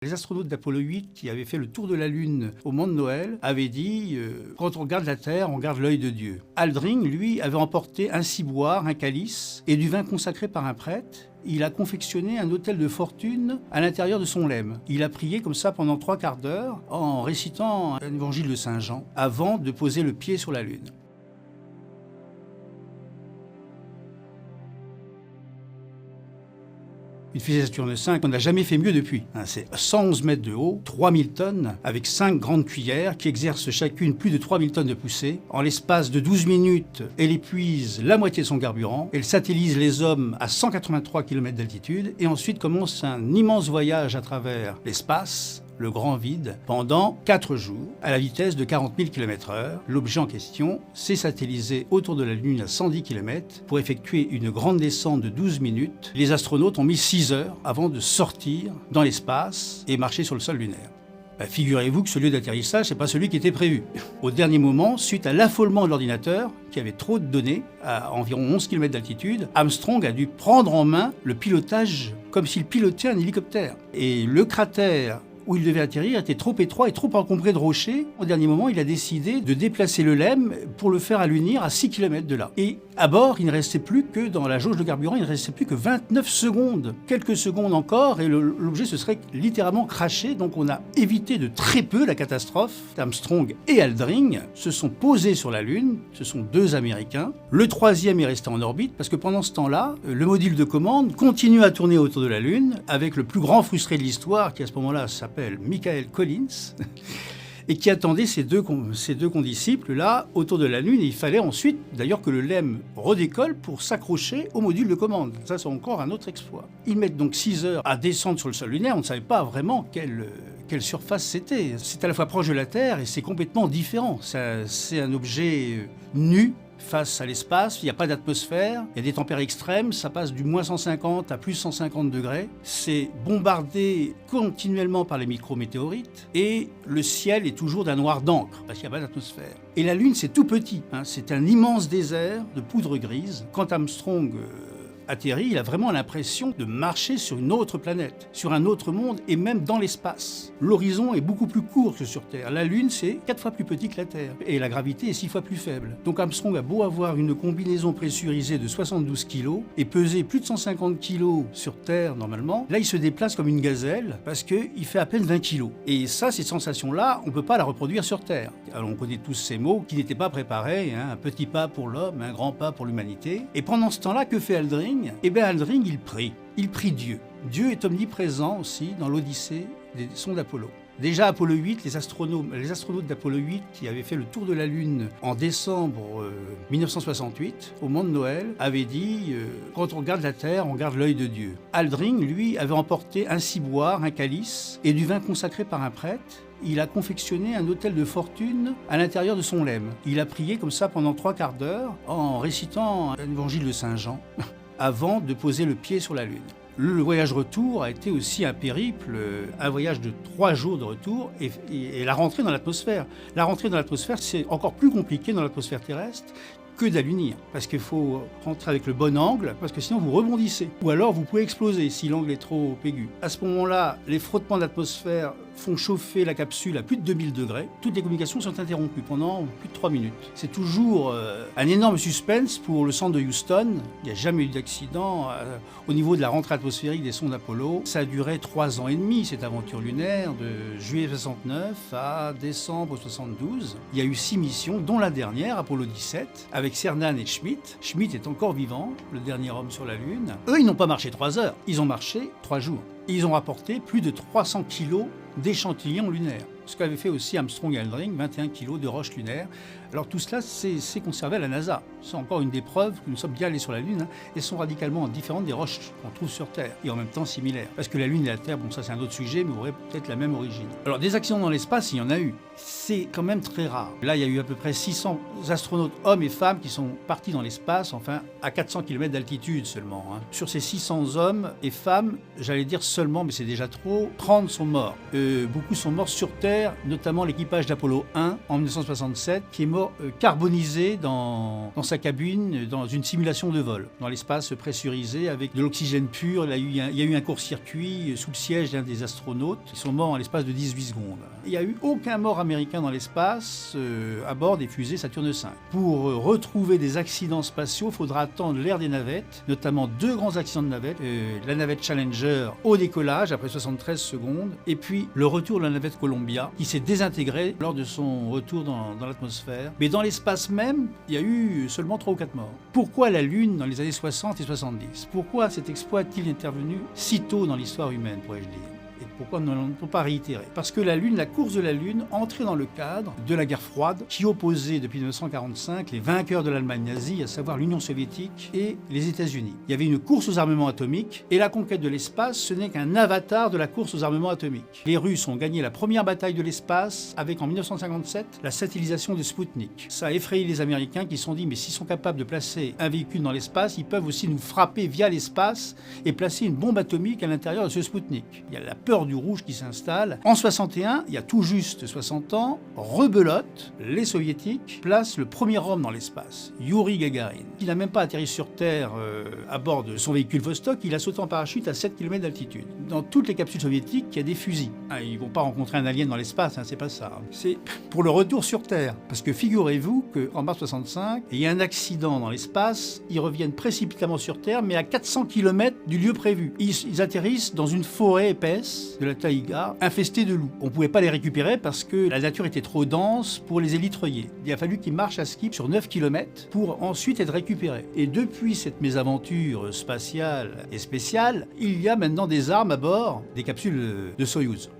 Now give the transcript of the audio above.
Les astronautes d'Apollo 8 qui avaient fait le tour de la Lune au moment de Noël avaient dit « Quand on regarde la Terre, on garde l'œil de Dieu ». Aldrin, lui, avait emporté un ciboire, un calice et du vin consacré par un prêtre. Il a confectionné un autel de fortune à l'intérieur de son lemme. Il a prié comme ça pendant 3/4 d'heure en récitant un évangile de Saint Jean avant de poser le pied sur la Lune. Une fusée Saturne V, on n'a jamais fait mieux depuis. C'est 111 mètres de haut, 3000 tonnes, avec 5 grandes cuillères qui exercent chacune plus de 3000 tonnes de poussée. En l'espace de 12 minutes, elle épuise la moitié de son carburant, elle satellise les hommes à 183 km d'altitude et ensuite commence un immense voyage à travers l'espace, le grand vide, pendant 4 jours, à la vitesse de 40 000 km/h. L'objet en question s'est satellisé autour de la Lune à 110 km pour effectuer une grande descente de 12 minutes. Les astronautes ont mis 6 heures avant de sortir dans l'espace et marcher sur le sol lunaire. Figurez-vous que ce lieu d'atterrissage, c'est pas celui qui était prévu. Au dernier moment, suite à l'affolement de l'ordinateur, qui avait trop de données, à environ 11 km d'altitude, Armstrong a dû prendre en main le pilotage comme s'il pilotait un hélicoptère. Et le cratère où il devait atterrir était trop étroit et trop encombré de rochers. Au dernier moment, il a décidé de déplacer le LEM pour le faire allunir à 6 km de là. Et à bord, il ne restait plus que, dans la jauge de carburant, il ne restait plus que 29 secondes. Quelques secondes encore et l'objet se serait littéralement crashé. Donc on a évité de très peu la catastrophe. Armstrong et Aldrin se sont posés sur la Lune. Ce sont 2 Américains. Le 3e est resté en orbite parce que pendant ce temps-là, le module de commande continue à tourner autour de la Lune avec le plus grand frustré de l'histoire qui à ce moment-là s'appelle Michael Collins et qui attendait ces deux condisciples-là autour de la Lune. Et il fallait ensuite, d'ailleurs, que le LEM redécolle pour s'accrocher au module de commande. Ça, c'est encore un autre exploit. Ils mettent donc 6 heures à descendre sur le sol lunaire. On ne savait pas vraiment quelle surface c'était. C'est à la fois proche de la Terre et c'est complètement différent. C'est un objet nu face à l'espace, il n'y a pas d'atmosphère, il y a des températures extrêmes, ça passe du moins 150 à plus 150 degrés. C'est bombardé continuellement par les micrométéorites et le ciel est toujours d'un noir d'encre parce qu'il n'y a pas d'atmosphère. Et la Lune, c'est tout petit, c'est un immense désert de poudre grise. Quand Armstrong atterrit, il a vraiment l'impression de marcher sur une autre planète, sur un autre monde et même dans l'espace. L'horizon est beaucoup plus court que sur Terre. La Lune, c'est 4 fois plus petit que la Terre et la gravité est 6 fois plus faible. Donc Armstrong a beau avoir une combinaison pressurisée de 72 kg et peser plus de 150 kg sur Terre normalement, là il se déplace comme une gazelle parce qu'il fait à peine 20 kg. Et ça, cette sensation-là, on ne peut pas la reproduire sur Terre. Alors on connaît tous ces mots qui n'étaient pas préparés, un petit pas pour l'homme, un grand pas pour l'humanité. Et pendant ce temps-là, que fait Aldrin ? Eh bien, Aldrin, il prie Dieu. Dieu est omniprésent aussi dans l'Odyssée des sondes d'Apollo. Déjà, Apollo 8, les astronautes d'Apollo 8 qui avaient fait le tour de la Lune en décembre 1968, au moment de Noël, avaient dit « Quand on regarde la Terre, on garde l'œil de Dieu ». Aldrin, lui, avait emporté un ciboire, un calice et du vin consacré par un prêtre. Il a confectionné un autel de fortune à l'intérieur de son lemme. Il a prié comme ça pendant 3/4 d'heure en récitant un évangile de Saint Jean avant de poser le pied sur la Lune. Le voyage retour a été aussi un périple, un voyage de 3 jours de retour et la rentrée dans l'atmosphère. La rentrée dans l'atmosphère, c'est encore plus compliqué dans l'atmosphère terrestre que d'allunir, parce qu'il faut rentrer avec le bon angle, parce que sinon vous rebondissez. Ou alors vous pouvez exploser si l'angle est trop aigu. À ce moment-là, les frottements d'atmosphère font chauffer la capsule à plus de 2000 degrés. Toutes les communications sont interrompues pendant plus de 3 minutes. C'est toujours un énorme suspense pour le centre de Houston. Il n'y a jamais eu d'accident au niveau de la rentrée atmosphérique des sondes Apollo. Ça a duré 3 ans et demi, cette aventure lunaire, de juillet 69 à décembre 72. Il y a eu 6 missions, dont la dernière, Apollo 17, avec Cernan et Schmitt. Schmitt est encore vivant, le dernier homme sur la Lune. Eux, ils n'ont pas marché 3 heures, ils ont marché 3 jours. Et ils ont rapporté plus de 300 kilos d'échantillons lunaires. Ce qu'avaient fait aussi Armstrong et Aldrin, 21 kilos de roches lunaires. Alors tout cela, c'est conservé à la NASA. C'est encore une des preuves que nous sommes bien allés sur la Lune et sont radicalement différentes des roches qu'on trouve sur Terre et en même temps similaires. Parce que la Lune et la Terre, bon ça c'est un autre sujet, mais auraient peut-être la même origine. Alors des accidents dans l'espace, il y en a eu. C'est quand même très rare. Là, il y a eu à peu près 600 astronautes, hommes et femmes, qui sont partis dans l'espace, enfin à 400 km d'altitude seulement. Sur ces 600 hommes et femmes, j'allais dire seulement, mais c'est déjà trop, 30 sont morts. Beaucoup sont morts sur Terre, notamment l'équipage d'Apollo 1 en 1967, qui est mort d'abord carbonisé dans sa cabine, dans une simulation de vol, dans l'espace pressurisé avec de l'oxygène pur. Il y a eu un court-circuit sous le siège d'un des astronautes. Ils sont morts en l'espace de 18 secondes. Il n'y a eu aucun mort américain dans l'espace à bord des fusées Saturne V. Pour retrouver des accidents spatiaux, il faudra attendre l'ère des navettes, notamment 2 grands accidents de navettes. La navette Challenger au décollage après 73 secondes, et puis le retour de la navette Columbia qui s'est désintégrée lors de son retour dans l'atmosphère. Mais dans l'espace même, il y a eu seulement 3 ou 4 morts. Pourquoi la Lune dans les années 60 et 70 ? Pourquoi cet exploit est-il intervenu si tôt dans l'histoire humaine, pourrais-je dire ? Et pourquoi ne l'on pas réitérer ? Parce que la course de la Lune entrait dans le cadre de la guerre froide qui opposait depuis 1945 les vainqueurs de l'Allemagne nazie, à savoir l'Union soviétique et les États-Unis. Il y avait une course aux armements atomiques et la conquête de l'espace, ce n'est qu'un avatar de la course aux armements atomiques. Les Russes ont gagné la première bataille de l'espace avec en 1957 la satellisation de Spoutnik. Ça a effrayé les Américains qui se sont dit mais s'ils sont capables de placer un véhicule dans l'espace, ils peuvent aussi nous frapper via l'espace et placer une bombe atomique à l'intérieur de ce Spoutnik. Il y a la peur du rouge qui s'installe. En 61, il y a tout juste 60 ans, rebelote, les soviétiques placent le premier homme dans l'espace, Youri Gagarin. Il n'a même pas atterri sur Terre à bord de son véhicule Vostok, il a sauté en parachute à 7 km d'altitude. Dans toutes les capsules soviétiques, il y a des fusils. Ils ne vont pas rencontrer un alien dans l'espace, c'est pas ça. C'est pour le retour sur Terre. Parce que figurez-vous qu'en mars 65, il y a un accident dans l'espace, ils reviennent précipitamment sur Terre, mais à 400 km du lieu prévu. Ils atterrissent dans une forêt épaisse de la taïga, infestée de loups. On ne pouvait pas les récupérer parce que la nature était trop dense pour les élitreiller. Il a fallu qu'ils marchent à ski sur 9 km pour ensuite être récupérés. Et depuis cette mésaventure spatiale et spéciale, il y a maintenant des armes à bord des capsules de Soyouz.